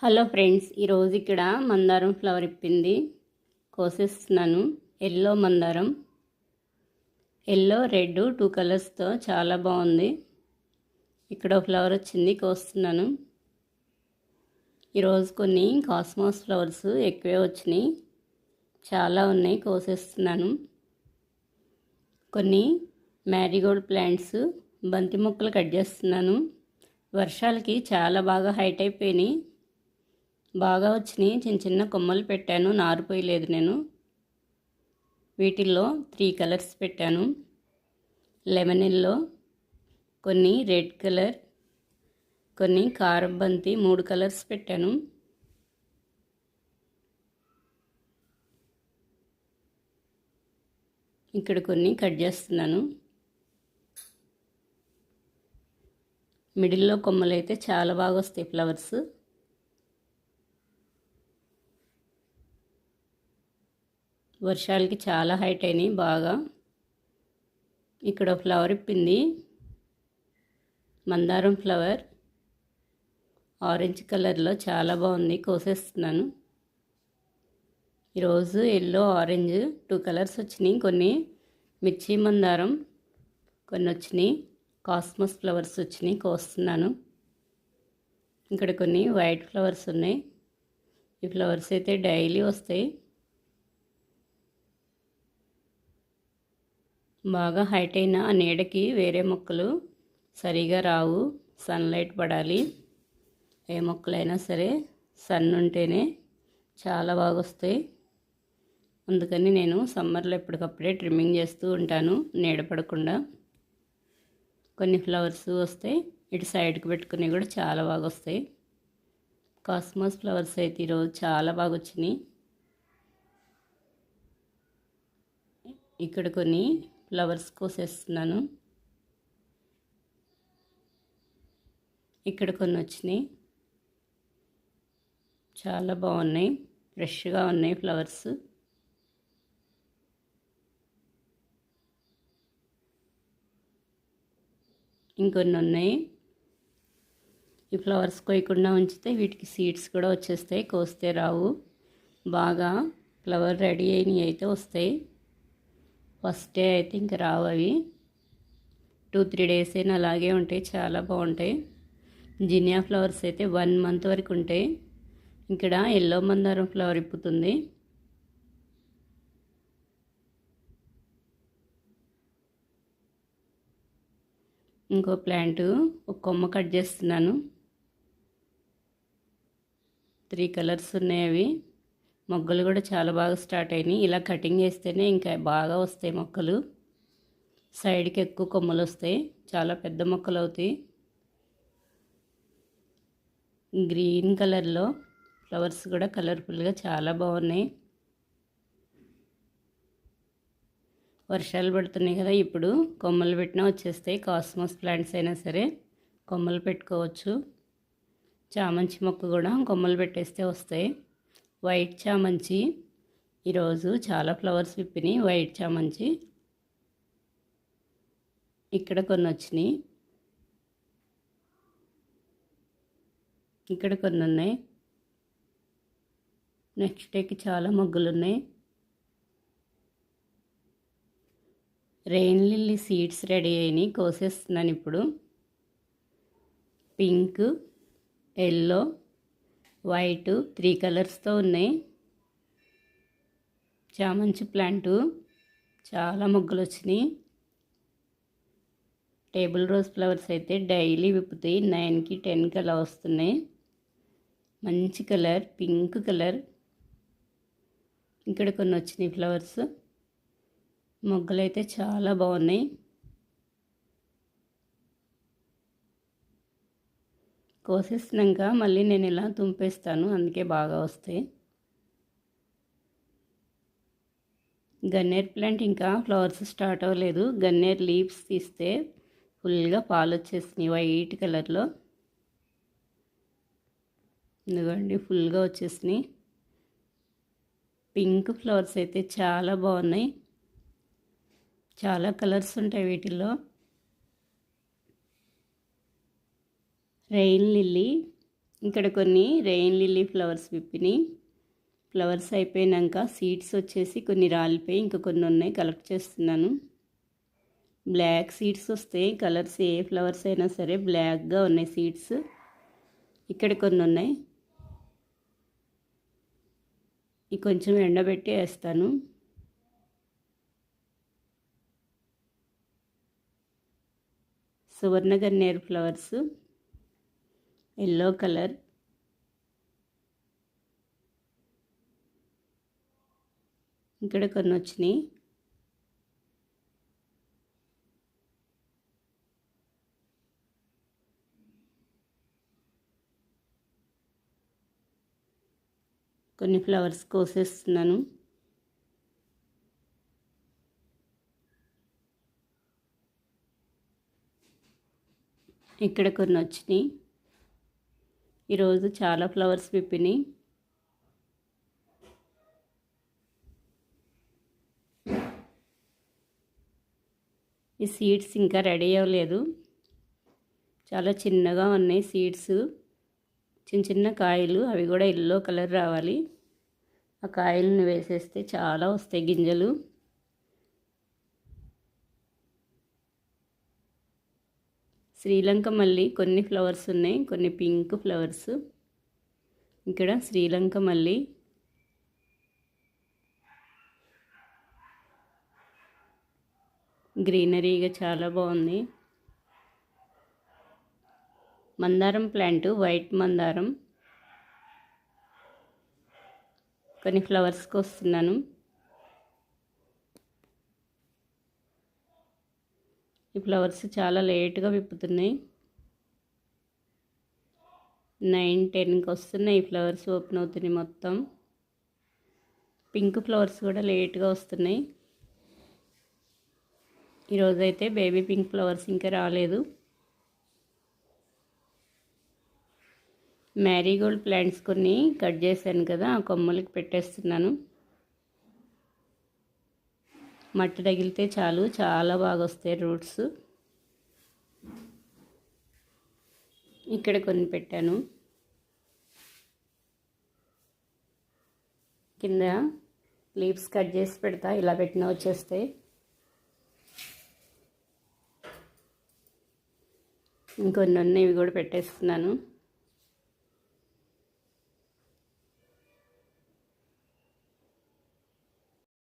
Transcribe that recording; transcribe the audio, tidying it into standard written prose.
Hello friends, ఈరోజు ఇక్కడ మందారం ఫ్లవర్ ఇప్పింది, కోసేస్తున్నాను. ఎల్లో మందారం, ఎల్లో రెడ్ 2 కలర్స్తో చాలా బాగుంది. ఇక్కడ ఫ్లవర్ వచ్చింది, కోస్తున్నాను. ఈరోజు కొన్ని కాస్మోస్ ఫ్లవర్స్ ఎక్కువే వచ్చినాయి, చాలా ఉన్నాయి, కోసేస్తున్నాను. కొన్ని మ్యారీగోల్డ్ ప్లాంట్స్, బంతి మొక్కలు కట్ చేస్తున్నాను. వర్షాలకి చాలా బాగా హైట్ అయిపోయినాయి, బాగా వచ్చినాయి. చిన్న చిన్న కొమ్మలు పెట్టాను, నారిపోయలేదు నేను. వీటిల్లో 3 కలర్స్ పెట్టాను. లెమన్ ఎల్లో, కొన్ని రెడ్ కలర్, కొన్ని కారం బంతి, 3 కలర్స్ పెట్టాను. ఇక్కడ కొన్ని కట్ చేస్తున్నాను. మిడిల్లో కొమ్మలు అయితే చాలా బాగా వస్తాయి ఫ్లవర్స్. వర్షాలకి చాలా హైట్ అయినాయి బాగా. ఇక్కడ ఫ్లవర్ ఇప్పింది, మందారం ఫ్లవర్, ఆరెంజ్ కలర్లో చాలా బాగుంది, కోసేస్తున్నాను. ఈరోజు ఎల్లో ఆరెంజ్ 2 కలర్స్ వచ్చినాయి. కొన్ని మిర్చి మందారం, కొన్ని వచ్చినాయి కాస్మోస్ ఫ్లవర్స్ వచ్చినాయి, కోస్తున్నాను. ఇక్కడ కొన్ని వైట్ ఫ్లవర్స్ ఉన్నాయి. ఈ ఫ్లవర్స్ అయితే డైలీ వస్తాయి. బాగా హైట్ అయిన ఆ నీడకి వేరే మొక్కలు సరిగా రావు, సన్లైట్ పడాలి. ఏ మొక్కలైనా సరే సన్ ఉంటేనే చాలా బాగా వస్తాయి. అందుకని నేను సమ్మర్లో ఎప్పటికప్పుడే ట్రిమ్మింగ్ చేస్తూ ఉంటాను, నీడ పడకుండా. కొన్ని ఫ్లవర్స్ వస్తాయి, ఇటు సైడ్కి పెట్టుకుని కూడా చాలా బాగా వస్తాయి. కాస్మోస్ ఫ్లవర్స్ అయితే ఈరోజు చాలా బాగా వచ్చినాయి. ఇక్కడ కొన్ని ఫ్లవర్స్ కోసేస్తున్నాను. ఇక్కడ కొన్ని వచ్చినాయి, చాలా బాగున్నాయి, ఫ్రెష్గా ఉన్నాయి ఫ్లవర్స్. ఇంకొన్ని ఉన్నాయి. ఈ ఫ్లవర్స్ కోయకుండా ఉంచితే వీటికి సీడ్స్ కూడా వచ్చేస్తాయి, కోస్తే రావు. బాగా ఫ్లవర్ రెడీ అయినవి అయితే వస్తాయి. ఫస్ట్ డే అయితే ఇంకా రావు అవి. 2-3 డేస్ అయినా అలాగే ఉంటాయి, చాలా బాగుంటాయి. జినియా ఫ్లవర్స్ అయితే 1 మంత్ వరకు ఉంటాయి. ఇక్కడ ఎల్లో మందారం ఫ్లవర్ ఇప్పుతుంది. ఇంకో ప్లాంట్ ఒక కొమ్మ కట్ చేస్తున్నాను. 3 కలర్స్ ఉన్నాయి అవి. మొగ్గలు కూడా చాలా బాగా స్టార్ట్ అయినాయి. ఇలా కటింగ్ చేస్తేనే ఇంకా బాగా వస్తాయి మొక్కలు. సైడ్కి ఎక్కువ కొమ్మలు వస్తాయి, చాలా పెద్ద మొక్కలు అవుతాయి. గ్రీన్ కలర్లో ఫ్లవర్స్ కూడా కలర్ఫుల్గా చాలా బాగున్నాయి. వర్షాలు పడుతున్నాయి కదా, ఇప్పుడు కొమ్మలు పెట్టినా వచ్చేస్తాయి. కాస్మోస్ ప్లాంట్స్ అయినా సరే కొమ్మలు పెట్టుకోవచ్చు. చామంతి మొక్క కూడా కొమ్మలు పెట్టేస్తే వస్తాయి. వైట్ చామంతి, ఈరోజు చాలా ఫ్లవర్స్ విప్పినాయి. వైట్ చామంతి ఇక్కడ కొన్ని వచ్చినాయి, ఇక్కడ కొన్ని ఉన్నాయి. నెక్స్ట్ డేకి చాలా మొగ్గులు ఉన్నాయి. రెయిన్ లిల్లీ సీడ్స్ రెడీ అయినాయి, కోసేస్తున్నాను ఇప్పుడు. పింక్, ఎల్లో, వైట్ 3 కలర్స్తో ఉన్నాయి. చామంతి ప్లాంటు చాలా మొగ్గలు వచ్చినాయి. టేబుల్ రోజ్ ఫ్లవర్స్ అయితే డైలీ విప్పుతాయి, 9కి 10కి అలా వస్తున్నాయి. మంచి కలర్, పింక్ కలర్. ఇక్కడ కొన్ని వచ్చినాయి ఫ్లవర్స్. మొగ్గలు అయితే చాలా బాగున్నాయి. కోసేసినాక మళ్ళీ నేను ఇలా తుంపేస్తాను, అందుకే బాగా వస్తాయి. గన్నేరు ప్లాంట్ ఇంకా ఫ్లవర్స్ స్టార్ట్ అవ్వలేదు. గన్నేరు లీవ్స్ తీస్తే ఫుల్గా పాలు వచ్చేసినాయి వైట్ కలర్లో. ఇదిగోండి, ఫుల్గా వచ్చేసినాయి. పింక్ ఫ్లవర్స్ అయితే చాలా బాగున్నాయి, చాలా కలర్స్ ఉంటాయి వీటిల్లో. రెయిన్ లిల్లీ ఇక్కడ కొన్ని రెయిన్ లిల్లీ ఫ్లవర్స్ విప్పినాయి. ఫ్లవర్స్ అయిపోయినాక సీడ్స్ వచ్చేసి కొన్ని రాలిపోయి ఇంకా కొన్ని ఉన్నాయి, కలెక్ట్ చేస్తున్నాను. బ్లాక్ సీడ్స్ వస్తాయి, కలర్స్ ఏ ఫ్లవర్స్ అయినా సరే బ్లాక్గా ఉన్నాయి సీడ్స్. ఇక్కడ కొన్ని ఉన్నాయి, ఇవి కొంచెం ఎండబెట్టి వేస్తాను. సువర్ణ గన్నేరు ఫ్లవర్స్ ఎల్లో కలర్, ఇక్కడ కొన్ని వచ్చినాయి. కొన్ని ఫ్లవర్స్ కోసేస్తున్నాను. ఇక్కడ కొన్ని వచ్చినాయి. ఈరోజు చాలా ఫ్లవర్స్ విప్పినాయి. ఈ సీడ్స్ ఇంకా రెడీ అవ్వలేదు, చాలా చిన్నగా ఉన్నాయి సీడ్స్, చిన్న చిన్న కాయలు, అవి కూడా ఎల్లో కలర్ రావాలి. ఆ కాయలను వేసేస్తే చాలా వస్తాయి గింజలు. శ్రీలంక మల్లి కొన్ని ఫ్లవర్స్ ఉన్నాయి, కొన్ని పింక్ ఫ్లవర్స్. ఇక్కడ శ్రీలంక మల్లి, గ్రీనరీగా చాలా బాగుంది. మందారం ప్లాంట్, వైట్ మందారం, కొన్ని ఫ్లవర్స్కి వస్తున్నాను. ఈ ఫ్లవర్స్ చాలా లేట్గా విప్పుతున్నాయి, 9-10కి వస్తున్నాయి. ఈ ఫ్లవర్స్ ఓపెన్ అవుతున్నాయి మొత్తం. పింక్ ఫ్లవర్స్ కూడా లేట్గా వస్తున్నాయి. ఈరోజైతే బేబీ పింక్ ఫ్లవర్స్ ఇంకా రాలేదు. మ్యారీగోల్డ్ ప్లాంట్స్ కొన్ని కట్ చేశాను కదా, ఆ కొమ్మలకి పెట్టేస్తున్నాను. మట్టి తగిలితే చాలు, చాలా బాగా వస్తాయి రూట్స్. ఇక్కడ కొన్ని పెట్టాను. కింద లీవ్స్ కట్ చేసి పెడతా, ఇలా పెట్టినా వచ్చేస్తాయి. ఇంకొన్ని ఉన్నాయి, ఇవి కూడా పెట్టేస్తున్నాను.